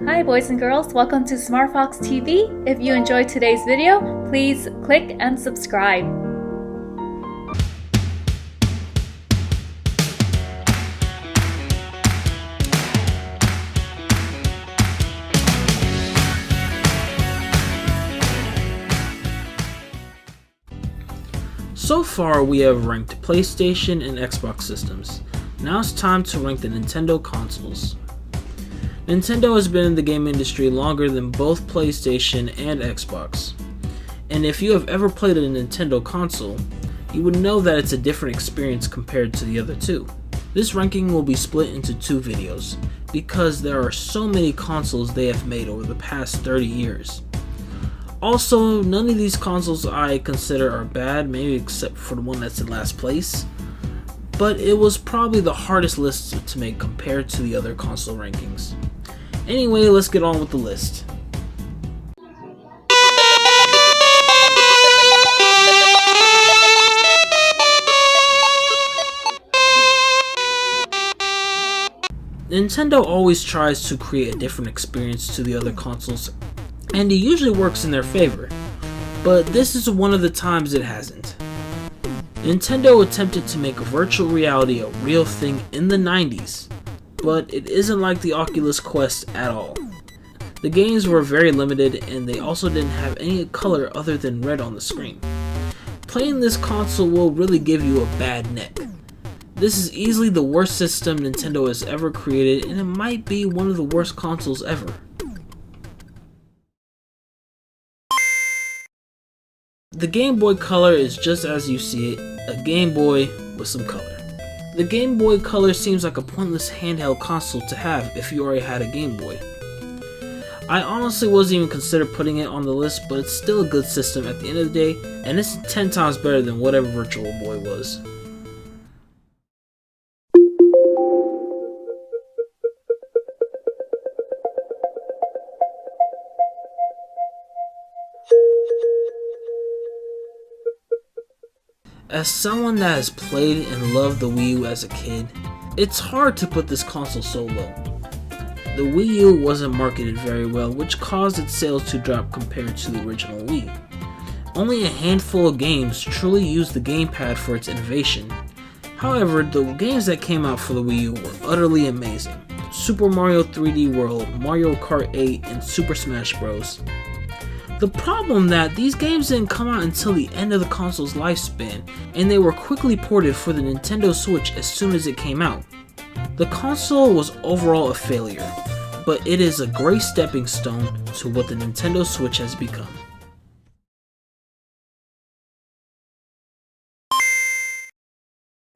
Hi boys and girls, welcome to SmartFoxTV. If you enjoyed today's video, please click and subscribe. So far we have ranked PlayStation and Xbox systems. Now it's time to rank the Nintendo consoles. Nintendo has been in the game industry longer than both PlayStation and Xbox. And if you have ever played a Nintendo console, you would know that it's a different experience compared to the other two. This ranking will be split into two videos, because there are so many consoles they have made over the past 30 years. Also, none of these consoles I consider are bad, maybe except for the one that's in last place. But it was probably the hardest list to make compared to the other console rankings. Anyway, let's get on with the list. Nintendo always tries to create a different experience to the other consoles, and it usually works in their favor, but this is one of the times it hasn't. Nintendo attempted to make virtual reality a real thing in the 90s, but it isn't like the Oculus Quest at all. The games were very limited, and they also didn't have any color other than red on the screen. Playing this console will really give you a bad neck. This is easily the worst system Nintendo has ever created, and it might be one of the worst consoles ever. The Game Boy Color is just as you see it, a Game Boy with some color. The Game Boy Color seems like a pointless handheld console to have if you already had a Game Boy. I honestly wasn't even considered putting it on the list, but it's still a good system at the end of the day, and it's 10 times better than whatever Virtual Boy was. As someone that has played and loved the Wii U as a kid, it's hard to put this console so low. The Wii U wasn't marketed very well, which caused its sales to drop compared to the original Wii. Only a handful of games truly used the gamepad for its innovation. However, the games that came out for the Wii U were utterly amazing. Super Mario 3D World, Mario Kart 8, and Super Smash Bros. The problem that these games didn't come out until the end of the console's lifespan, and they were quickly ported for the Nintendo Switch as soon as it came out. The console was overall a failure, but it is a great stepping stone to what the Nintendo Switch has become.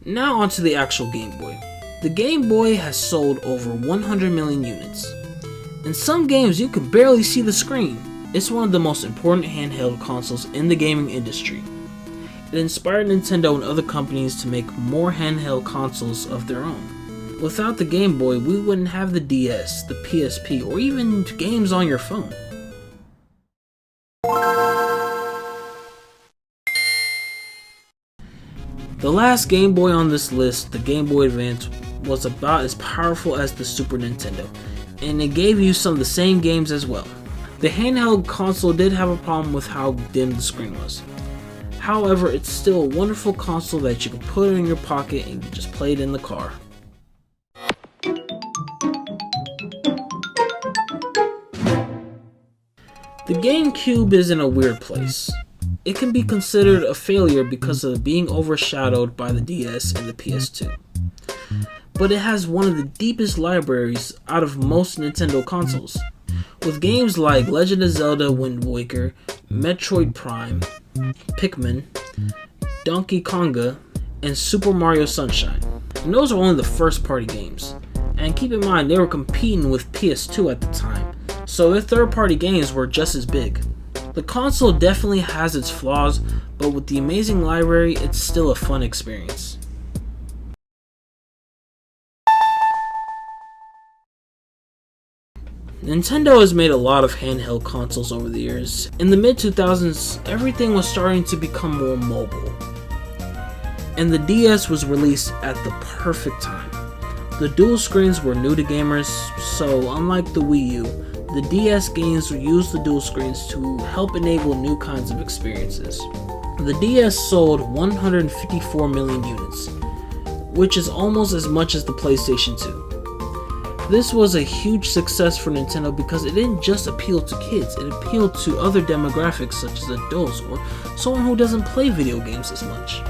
Now onto the actual Game Boy. The Game Boy has sold over 100 million units. In some games you can barely see the screen. It's one of the most important handheld consoles in the gaming industry. It inspired Nintendo and other companies to make more handheld consoles of their own. Without the Game Boy, we wouldn't have the DS, the PSP, or even games on your phone. The last Game Boy on this list, the Game Boy Advance, was about as powerful as the Super Nintendo, and it gave you some of the same games as well. The handheld console did have a problem with how dim the screen was. However, it's still a wonderful console that you can put in your pocket and you just play it in the car. The Gamecube is in a weird place. It can be considered a failure because of being overshadowed by the DS and the PS2. But it has one of the deepest libraries out of most Nintendo consoles, with games like Legend of Zelda Wind Waker, Metroid Prime, Pikmin, Donkey Konga, and Super Mario Sunshine. And those are only the first party games. And keep in mind, they were competing with PS2 at the time, so their third party games were just as big. The console definitely has its flaws, but with the amazing library, it's still a fun experience. Nintendo has made a lot of handheld consoles over the years. In the mid-2000s, everything was starting to become more mobile, and the DS was released at the perfect time. The dual screens were new to gamers, so unlike the Wii U, the DS games used the dual screens to help enable new kinds of experiences. The DS sold 154 million units, which is almost as much as the PlayStation 2. This was a huge success for Nintendo because it didn't just appeal to kids, it appealed to other demographics such as adults or someone who doesn't play video games as much.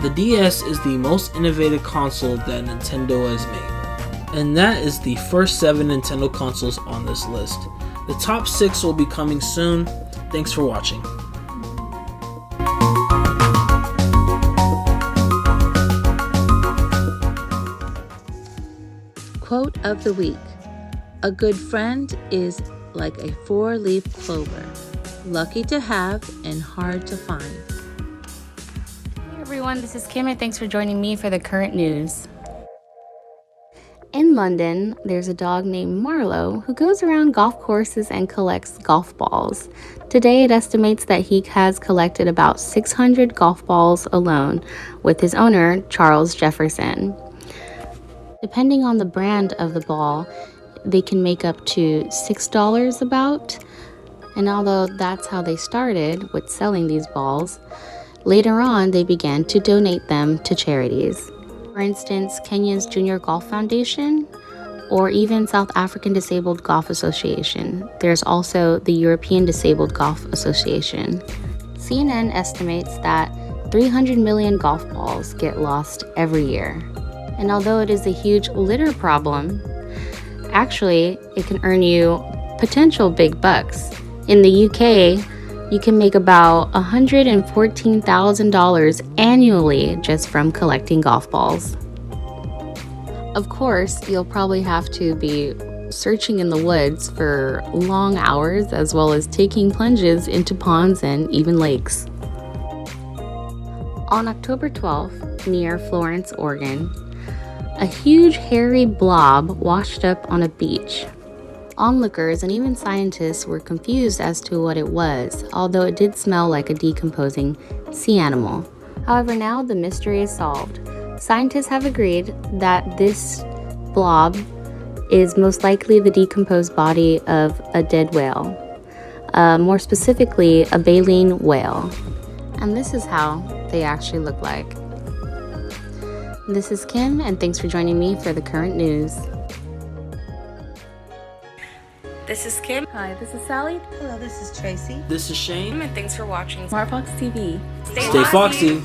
The DS is the most innovative console that Nintendo has made, and that is the first 7 Nintendo consoles on this list. The top 6 will be coming soon. Thanks for watching. Quote of the week: a good friend is like a 4-leaf clover, lucky to have and hard to find. Hey everyone, this is Kim and thanks for joining me for the current news. In London, there's a dog named Marlowe who goes around golf courses and collects golf balls. Today it estimates that he has collected about 600 golf balls alone with his owner, Charles Jefferson. Depending on the brand of the ball, they can make up to $6 about. And although that's how they started with selling these balls, later on they began to donate them to charities. For instance, Kenya's Junior Golf Foundation, or even South African Disabled Golf Association. There's also the European Disabled Golf Association. CNN estimates that 300 million golf balls get lost every year. And although it is a huge litter problem, actually it can earn you potential big bucks. In the UK, you can make about $114,000 annually just from collecting golf balls. Of course, you'll probably have to be searching in the woods for long hours as well as taking plunges into ponds and even lakes. On October 12th, near Florence, Oregon, a huge hairy blob washed up on a beach. Onlookers and even scientists were confused as to what it was, although it did smell like a decomposing sea animal. However, now the mystery is solved. Scientists have agreed that this blob is most likely the decomposed body of a dead whale, more specifically a baleen whale. And this is how they actually look like. This is Kim, and thanks for joining me for the current news. This is Kim. Hi, this is Sally. Hello, this is Tracy. This is Shane. And thanks for watching SmartFox TV. Stay foxy.